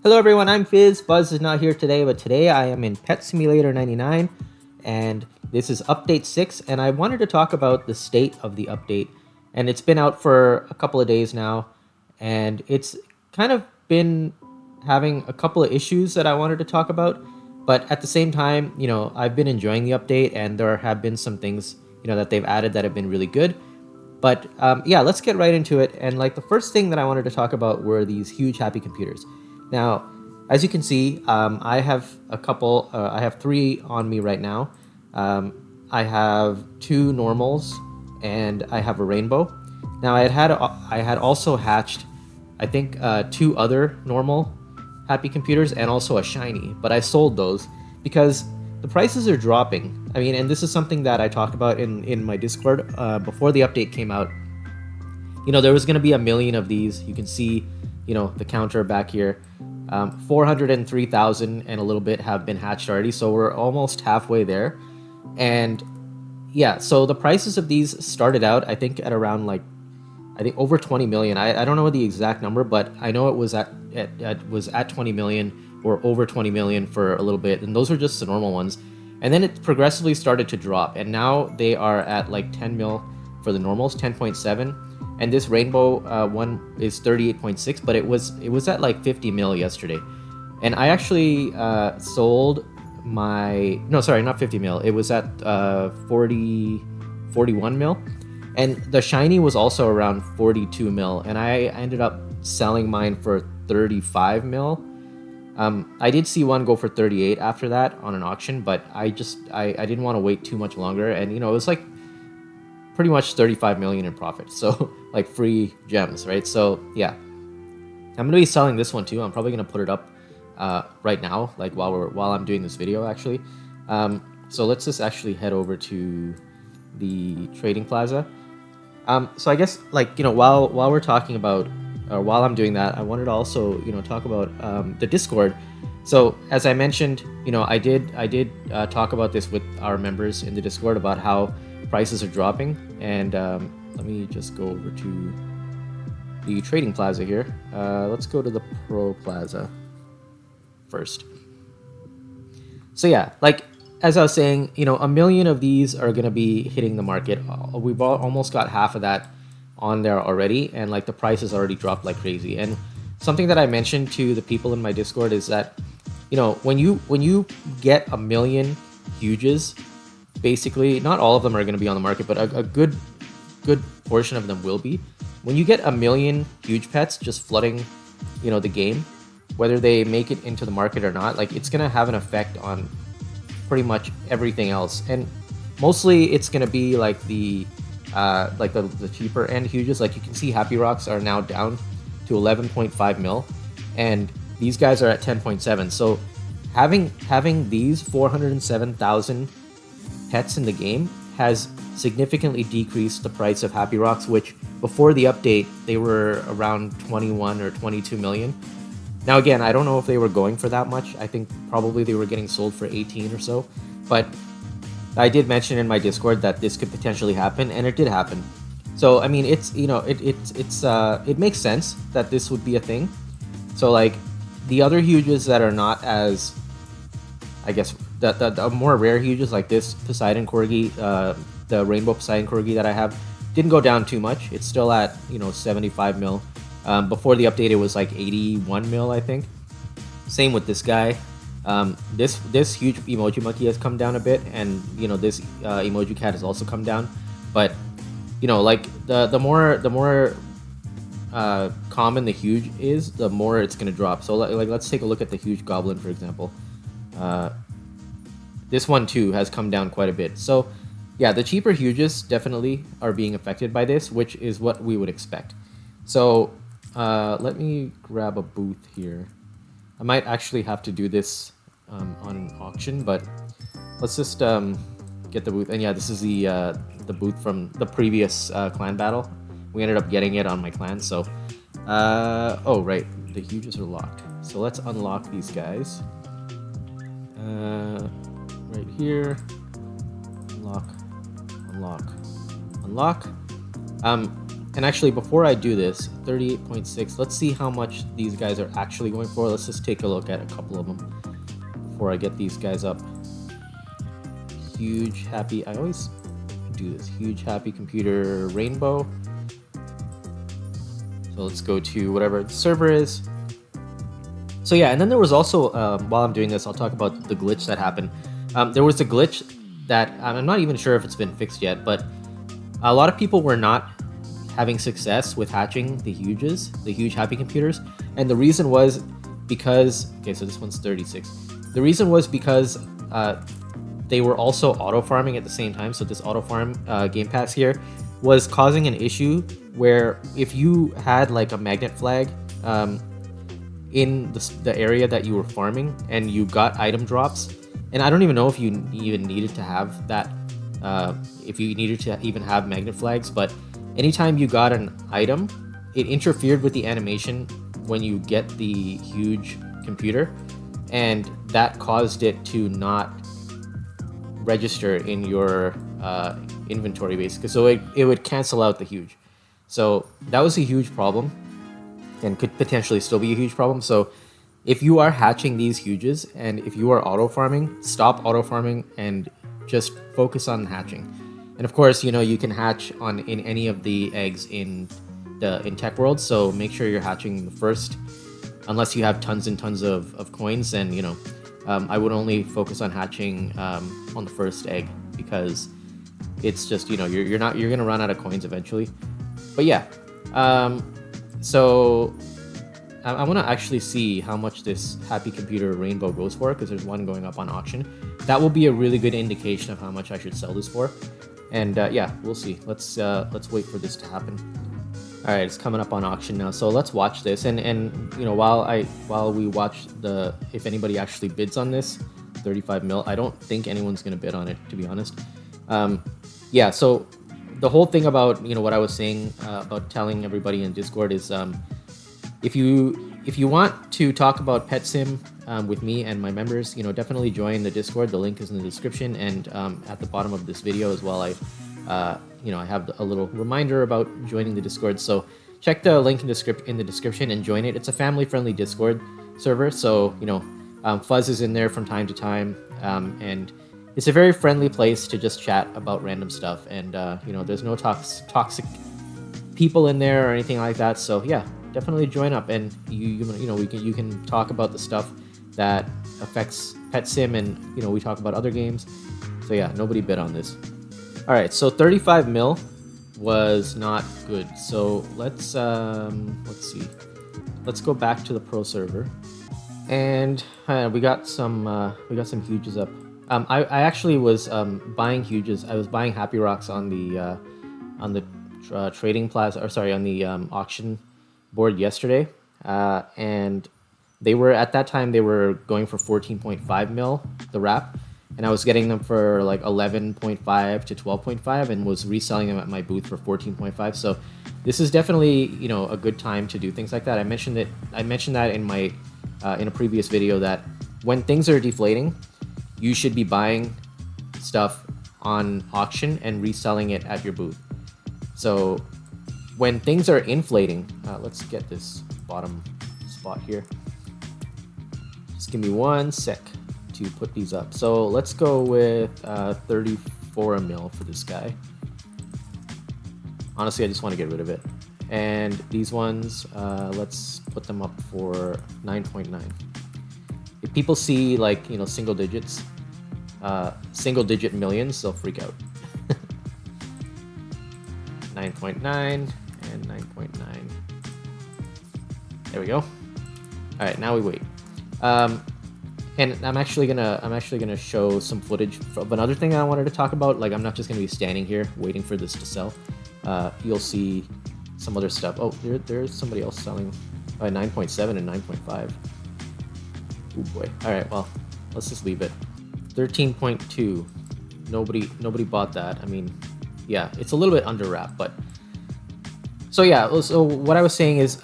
Hello everyone, I'm Fizz. Buzz is not here today, but today I am in Pet Simulator 99 and this is update 6 and I wanted to talk about the state of the update. And it's been out for a couple of days now and it's kind of been having a couple of issues that I wanted to talk about, but at the same time, I've been enjoying the update and there have been some things, that they've added that have been really good. But yeah, let's get right into it. And like the first thing that I wanted to talk about were these huge happy computers. Now, as you can see, I have a couple. I have three on me right now. I have two normals, and I have a rainbow. Now, I had also hatched, I think, two other normal happy computers and also a shiny, but I sold those because the prices are dropping. I mean, and this is something that I talked about in my Discord before the update came out. There was going to be a million of these. You can see, the counter back here. 403,000 and a little bit have been hatched already, so we're almost halfway there. And yeah, so the prices of these started out, I think, at around like, I think over 20 million. I don't know the exact number, but I know it was at 20 million or over 20 million for a little bit, and those are just the normal ones. And then it progressively started to drop, and now they are at like 10 mil for the normals, 10.7, and this rainbow one is 38.6, but it was at like 50 mil yesterday. And I actually sold my, no, sorry, not 50 mil, it was at 41 mil, and the shiny was also around 42 mil, and I ended up selling mine for 35 mil. I did see one go for 38 after that on an auction, but I didn't want to wait too much longer, and it was like pretty much 35 million in profit, so like free gems, right? So yeah, I'm gonna be selling this one too. I'm probably gonna put it up right now, like while I'm doing this video actually. So let's just actually head over to the trading plaza. So I guess, like, while we're talking about, or while I'm doing that, I wanted to also talk about the Discord. So as I mentioned, I did talk about this with our members in the Discord about how prices are dropping, and let me just go over to the trading plaza here. Let's go to the Pro Plaza first. So yeah, like as I was saying, a million of these are gonna be hitting the market. We've almost got half of that on there already, and like the price has already dropped like crazy. And something that I mentioned to the people in my Discord is that, when you get a million huges, basically not all of them are going to be on the market, but a good portion of them will be. When you get a million huge pets just flooding, the game, whether they make it into the market or not, like it's going to have an effect on pretty much everything else. And mostly it's going to be like the cheaper end huges. Like you can see Happy Rocks are now down to 11.5 mil, and these guys are at 10.7. So having these 407,000 pets in the game has significantly decreased the price of Happy Rocks, which before the update they were around 21 or 22 million. Now again, I don't know if they were going for that much. I think probably they were getting sold for 18 or so. But I did mention in my Discord that this could potentially happen, and it did happen. So I mean, it's it makes sense that this would be a thing. So like the other huges that are not as, I guess, the more rare huges like this Poseidon Corgi, the Rainbow Poseidon Corgi that I have, didn't go down too much. It's still at 75 mil. Before the update, it was like 81 mil, I think. Same with this guy. This huge emoji monkey has come down a bit, and this emoji cat has also come down. But like the more common the huge is, the more it's gonna drop. So like let's take a look at the huge goblin, for example. This one too has come down quite a bit. So yeah, the cheaper huges definitely are being affected by this, which is what we would expect. So let me grab a booth here. I might actually have to do this on an auction, but let's just get the booth. And yeah, this is the booth from the previous clan battle. We ended up getting it on my clan. So oh right, the huges are locked. So let's unlock these guys. Right here. Unlock. And actually, before I do this, 38.6, let's see how much these guys are actually going for. Let's just take a look at a couple of them before I get these guys up. Huge happy, I always do this, huge happy computer rainbow. So let's go to whatever the server is. So yeah, and then there was also, while I'm doing this, I'll talk about the glitch that happened. There was a glitch that I'm not even sure if it's been fixed yet, but a lot of people were not having success with hatching the huge happy computers. And the reason was because, okay, so this one's 36. The reason was because they were also auto farming at the same time. So this auto farm game pass here was causing an issue where if you had like a magnet flag in the area that you were farming and you got item drops, and I don't even know if you even needed to have that, if you needed to even have magnet flags, but anytime you got an item, it interfered with the animation when you get the huge computer, and that caused it to not register in your inventory basically. So it would cancel out the huge. So that was a huge problem and could potentially still be a huge problem. So if you are hatching these huges and if you are auto farming, stop auto farming and just focus on hatching. And of course, you know, you can hatch in any of the eggs in Tech World, so make sure you're hatching the first, unless you have tons and tons of coins. And you know, I would only focus on hatching on the first egg, because it's just, you know, you're gonna run out of coins eventually. But yeah, so I want to actually see how much this Happy Computer Rainbow goes for, because there's one going up on auction. That will be a really good indication of how much I should sell this for. And yeah, we'll see. Let's wait for this to happen. All right, it's coming up on auction now, so let's watch this. And you know, while we watch if anybody actually bids on this 35 mil, I don't think anyone's gonna bid on it, to be honest. Yeah, so the whole thing about, you know, what I was saying about telling everybody in Discord is, if you want to talk about Pet Sim with me and my members, you know, definitely join the Discord. The link is in the description, and at the bottom of this video as well, you know, I have a little reminder about joining the Discord. So check the link in the description and join it. It's a family-friendly Discord server, so you know, Fuzz is in there from time to time, and it's a very friendly place to just chat about random stuff. And you know, there's no toxic people in there or anything like that. So yeah, definitely join up, and you know, you can talk about the stuff that affects Pet Sim, and you know, we talk about other games. So yeah, nobody bid on this. All right, so 35 mil was not good. So let's see. Let's go back to the pro server, and we got some huges up. I actually was buying huges. I was buying Happy Rocks on the trading plaza, or sorry, on the auction board yesterday, and they were, at that time, they were going for 14.5 mil the wrap, and I was getting them for like 11.5 to 12.5, and was reselling them at my booth for 14.5. So this is definitely, you know, a good time to do things like that. I mentioned that in my in a previous video, that when things are deflating, you should be buying stuff on auction and reselling it at your booth. So when things are inflating, let's get this bottom spot here. Just give me 1 sec to put these up. So let's go with 34 a mil for this guy. Honestly, I just want to get rid of it. And these ones, let's put them up for 9.9. If people see, like, you know, single digit millions, they'll freak out. 9.9 and 9.9. There we go. All right, now we wait. And I'm actually gonna show some footage of another thing I wanted to talk about. Like, I'm not just gonna be standing here waiting for this to sell. You'll see some other stuff. Oh, there's somebody else selling 9.7 and 9.5. Oh boy. All right, well, let's just leave it. 13.2. Nobody bought that. I mean, yeah, it's a little bit under wrap, but so yeah. So what I was saying is,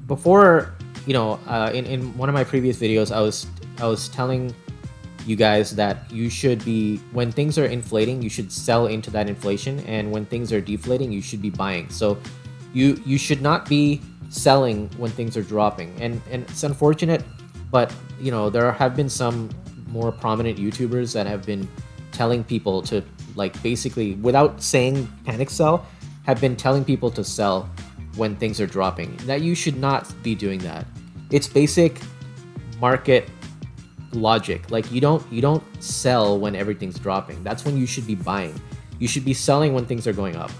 before, you know, in one of my previous videos, I was telling you guys that you should be, when things are inflating, you should sell into that inflation, and when things are deflating, you should be buying. So you should not be selling when things are dropping. And it's unfortunate, but there have been some more prominent YouTubers that have been telling people to, like, basically without saying panic sell, have been telling people to sell when things are dropping. That you should not be doing that. It's basic market logic. Like, you don't sell when everything's dropping. That's when you should be buying. You should be selling when things are going up.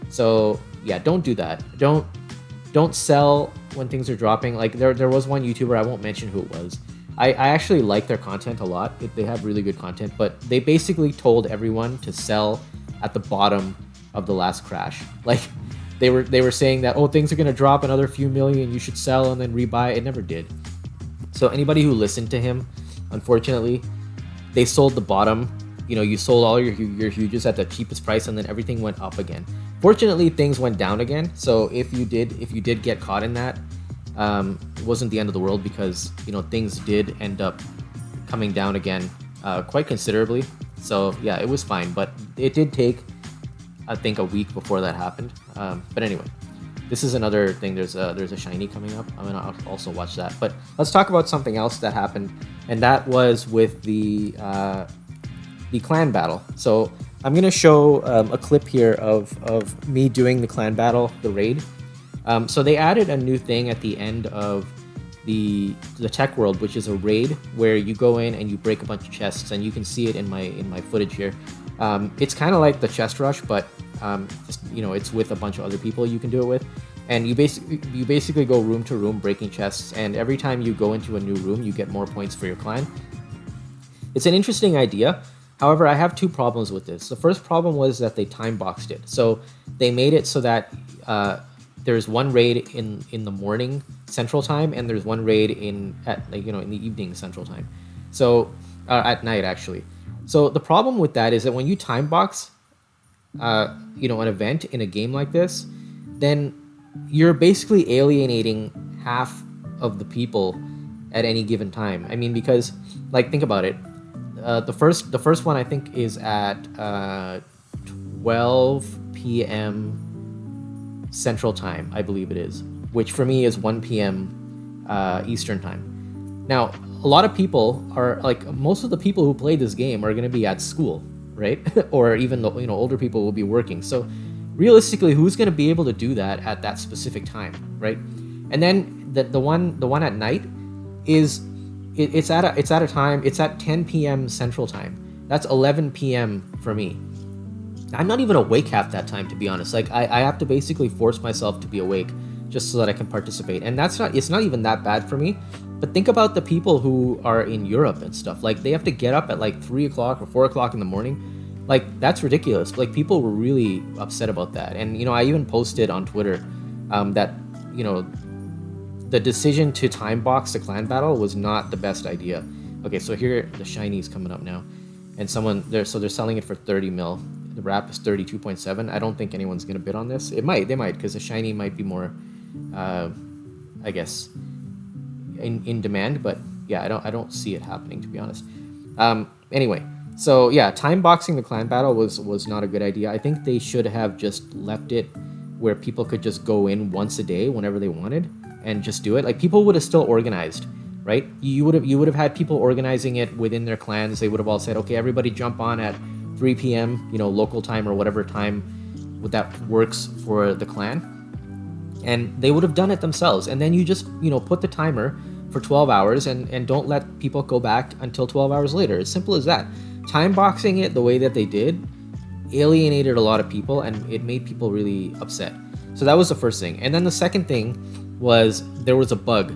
So yeah, don't do that. Don't sell when things are dropping. Like, there was one YouTuber, I won't mention who it was. I actually like their content a lot. They have really good content, but they basically told everyone to sell at the bottom of the last crash. Like, they were saying that, oh, things are gonna drop another few million, you should sell and then rebuy. It never did. So anybody who listened to him, unfortunately, they sold the bottom. You sold all your huges at the cheapest price, and then everything went up again. Fortunately, things went down again. So if you did get caught in that, it wasn't the end of the world, because things did end up coming down again quite considerably. So yeah, it was fine, but it did take, I think, a week before that happened. But anyway, this is another thing. There's a shiny coming up. I'm gonna also watch that. But let's talk about something else that happened, and that was with the clan battle. So I'm gonna show a clip here of me doing the clan battle, the raid. So they added a new thing at the end of the tech world, which is a raid where you go in and you break a bunch of chests, and you can see it in my footage here. It's kind of like the chest rush, but it's with a bunch of other people you can do it with, and you basically go room to room breaking chests, and every time you go into a new room, you get more points for your clan. It's an interesting idea. However, I have two problems with this. The first problem was that they time boxed it. So they made it so that there's one raid in the morning Central Time, and there's one raid in the evening Central Time. So at night, actually. So the problem with that is that when you time box an event in a game like this, then you're basically alienating half of the people at any given time. I mean, because, like, think about it. The first one, I think, is at 12 p.m. Central Time, I believe it is, which for me is 1 p.m. Eastern Time. Now, a lot of people are, like, most of the people who play this game are going to be at school, right? Or even the older people will be working. So realistically, who's going to be able to do that at that specific time, right? And then the one at night is it's at a time, it's at 10 p.m. Central Time. That's 11 p.m. for me. I'm not even awake half that time, to be honest. Like, I have to basically force myself to be awake just so that I can participate. And it's not even that bad for me. But think about the people who are in Europe and stuff. Like, they have to get up at like 3 o'clock or 4 o'clock in the morning. Like, that's ridiculous. Like, people were really upset about that. And, I even posted on Twitter that, the decision to time box the clan battle was not the best idea. Okay, so here the shiny's coming up now. And they're selling it for 30 mil. The wrap is 32.7. I don't think anyone's going to bid on this. They might, because the shiny might be more, I guess, in demand. But yeah, I don't see it happening, to be honest. Anyway, so yeah, time boxing the clan battle was not a good idea. I think they should have just left it where people could just go in once a day whenever they wanted and just do it. Like, people would have still organized, right? You would have had people organizing it within their clans. They would have all said, okay, everybody jump on at 3 p.m. Local time or whatever time that works for the clan, and they would have done it themselves. And then you just put the timer for 12 hours and don't let people go back until 12 hours later. It's simple as that. Time boxing it the way that they did alienated a lot of people, and it made people really upset. So that was the first thing. And then the second thing was there was a bug.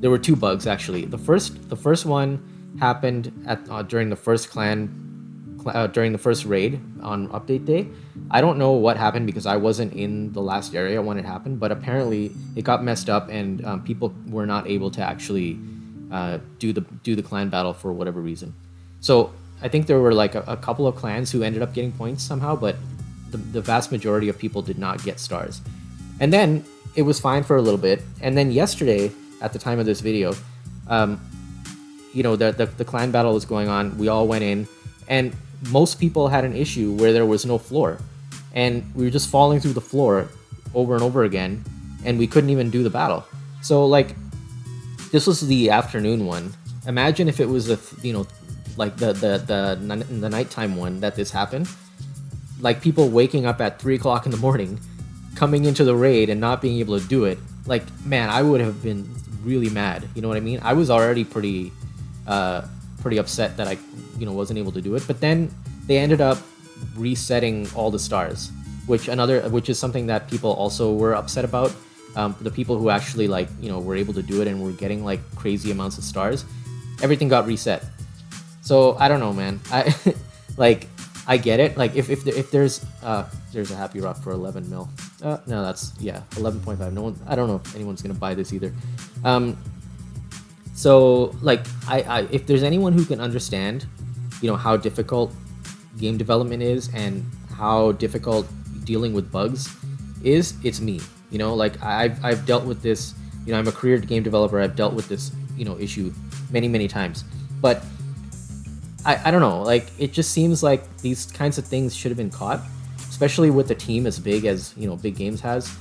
There were two bugs, actually. The first one happened during the first during the first raid on update day. I don't know what happened because I wasn't in the last area when it happened, but apparently it got messed up, and people were not able to actually do the clan battle for whatever reason. So I think there were like a couple of clans who ended up getting points somehow, but the vast majority of people did not get stars. And then it was fine for a little bit, and then yesterday, at the time of this video, the clan battle was going on. We all went in, and most people had an issue where there was no floor, and we were just falling through the floor over and over again, and we couldn't even do the battle. So like, this was the afternoon one. Imagine if it was like the nighttime one that this happened. Like people waking up at 3 o'clock in the morning, coming into the raid and not being able to do it. Like, man, I would have been really mad. You know what I mean? I was already pretty upset that I wasn't able to do it. But then they ended up resetting all the stars, which is something that people also were upset about. The people who actually were able to do it and were getting like crazy amounts of stars, everything got reset. So I don't know, man. I like, I get it. Like if there's a happy rock for 11 mil. No, that's 11.5. No one. I don't know if anyone's gonna buy this either. So like I if there's anyone who can understand, how difficult game development is and how difficult dealing with bugs is, it's me. Like I've dealt with this. I'm a career game developer. I've dealt with this issue many times, but I don't know, like it just seems like these kinds of things should have been caught, especially with a team as big as Big Games has.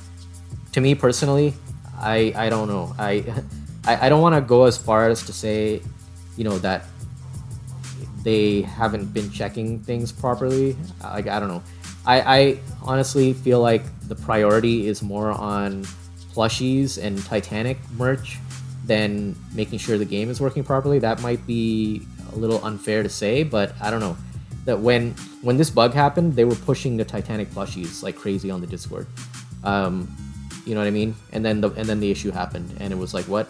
To me personally, I don't know. I don't want to go as far as to say that they haven't been checking things properly. Like I don't know. I honestly feel like the priority is more on plushies and Titanic merch than making sure the game is working properly. That might be a little unfair to say, but I don't know. That when this bug happened, they were pushing the Titanic plushies like crazy on the Discord. You know what I mean? And then the issue happened, and it was like, what?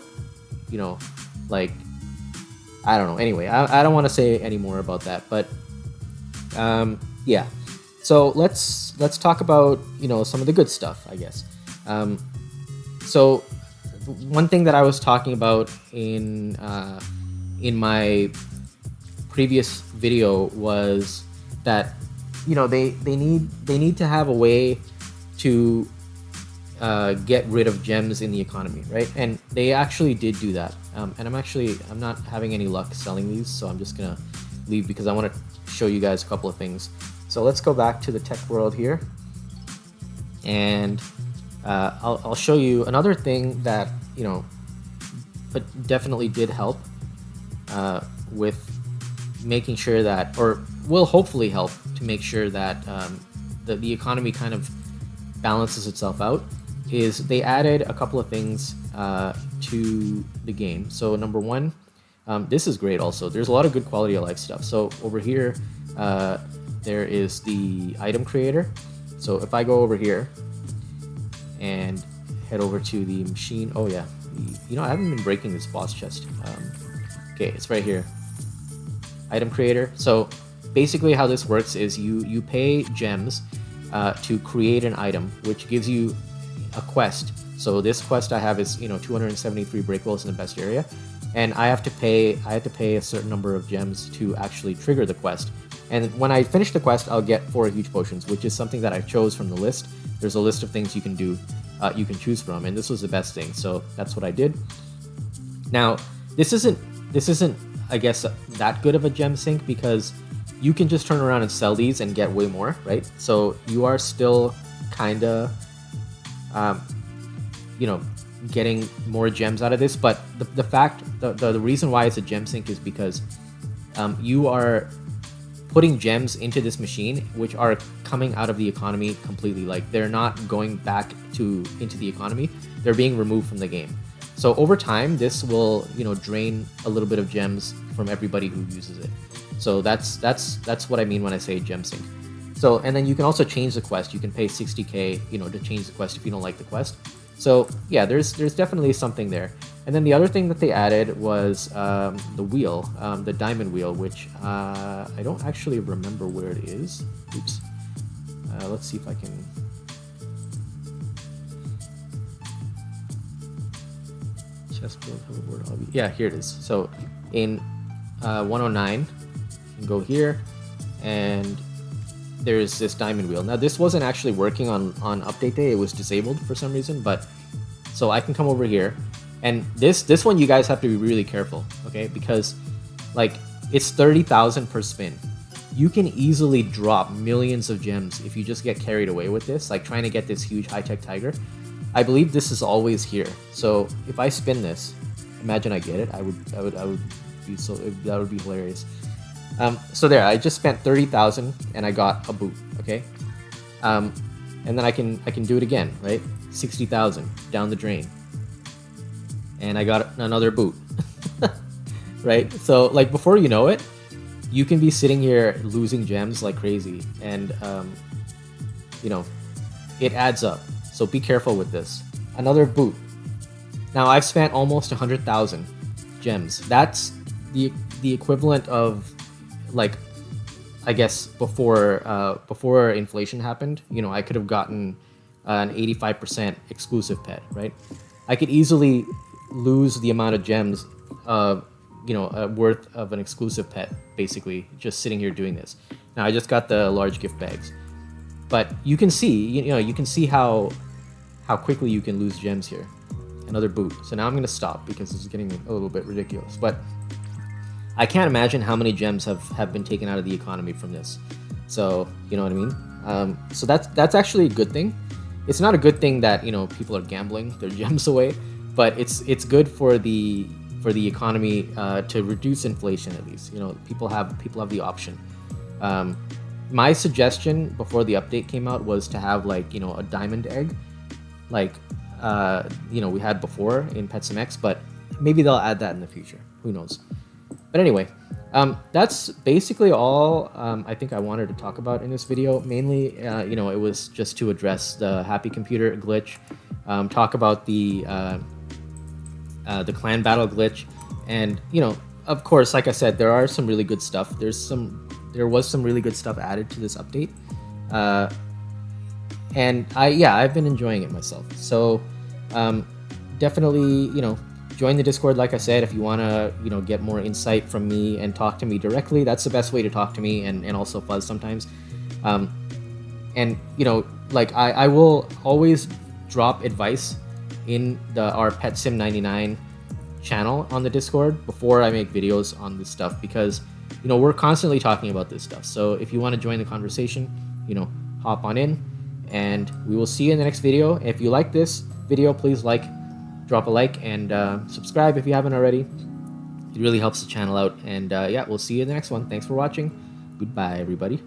Like, I don't know. Anyway, I don't want to say any more about that, but yeah. So let's talk about some of the good stuff, I guess. So one thing that I was talking about in my previous video was that they need to have a way to get rid of gems in the economy, right? And they actually did do that. And I'm not having any luck selling these, so I'm just gonna leave because I want to show you guys a couple of things. So let's go back to the tech world here, and I'll show you another thing that but definitely did help with making sure that, or will hopefully help to make sure that the economy kind of balances itself out, is they added a couple of things to the game. So number one, this is great also. There's a lot of good quality of life stuff. So over here, there is the item creator. So if I go over here and head over to the machine, oh yeah, I haven't been breaking this boss chest. Okay, it's right here. Item creator. So basically how this works is you pay gems to create an item, which gives you a quest. So this quest I have is 273 breakables in the best area, and I have to pay a certain number of gems to actually trigger the quest. And when I finish the quest, I'll get 4 huge potions, which is something that I chose from the list. There's a list of things you can do, you can choose from, and this was the best thing, so that's what I did. Now, this isn't I guess that good of a gem sink, because you can just turn around and sell these and get way more, right? So you are still kinda getting more gems out of this, but the reason why it's a gem sink is because you are putting gems into this machine, which are coming out of the economy completely. Like, they're not going back into the economy, they're being removed from the game. So over time, this will drain a little bit of gems from everybody who uses it. So that's what I mean when I say gem sink. So, and then you can also change the quest. You can pay 60k to change the quest if you don't like the quest. So yeah, there's definitely something there. And then the other thing that they added was the wheel, the diamond wheel, which I don't actually remember where it is. Oops. Let's see if I can. Chessboard, hoverboard, hobby. Yeah, here it is. So in 109, you can go here, and there's this diamond wheel. Now this wasn't actually working on update day. It was disabled for some reason, but so I can come over here, and this one you guys have to be really careful, okay? Because Like, it's 30,000 per spin. You can easily drop millions of gems if you just get carried away with this, like trying to get this huge high-tech tiger. I believe this is always here. So if I spin this, imagine I get it. I would be so, that would be hilarious. So there, I just spent 30,000 and I got a boot. Okay, and then I can do it again, right? 60,000 down the drain, and I got another boot. Right? So like before you know it, you can be sitting here losing gems like crazy, and you know, it adds up. So be careful with this. Another boot. Now I've spent almost 100,000 gems. That's the equivalent of, like, I guess before inflation happened. You know, I could have gotten an 85% exclusive pet, right? I could easily lose the amount of gems, worth of an exclusive pet, basically, just sitting here doing this. Now I just got the large gift bags, but you can see, you can see how quickly you can lose gems here. Another boot. So now I'm gonna stop because this is getting a little bit ridiculous. But I can't imagine how many gems have been taken out of the economy from this. So you know what I mean. So that's actually a good thing. It's not a good thing that people are gambling their gems away, but it's good for the economy to reduce inflation at least. People have the option. My suggestion before the update came out was to have a diamond egg, like we had before in PetSimX, but maybe they'll add that in the future. Who knows? But anyway, that's basically all I think I wanted to talk about in this video. Mainly, it was just to address the Happy Computer glitch, talk about the clan battle glitch, and of course, like I said, there are some really good stuff. There was some really good stuff added to this update, and I've been enjoying it myself. So definitely, join the Discord. Like I said, if you want to get more insight from me and talk to me directly, that's the best way to talk to me, and also Fuzz sometimes. And I will always drop advice in our Pet Sim 99 channel on the Discord before I make videos on this stuff, because we're constantly talking about this stuff. So if you want to join the conversation, hop on in, and we will see you in the next video. If you like this video, please drop a like, and subscribe if you haven't already. It really helps the channel out, and we'll see you in the next one. Thanks for watching. Goodbye, everybody.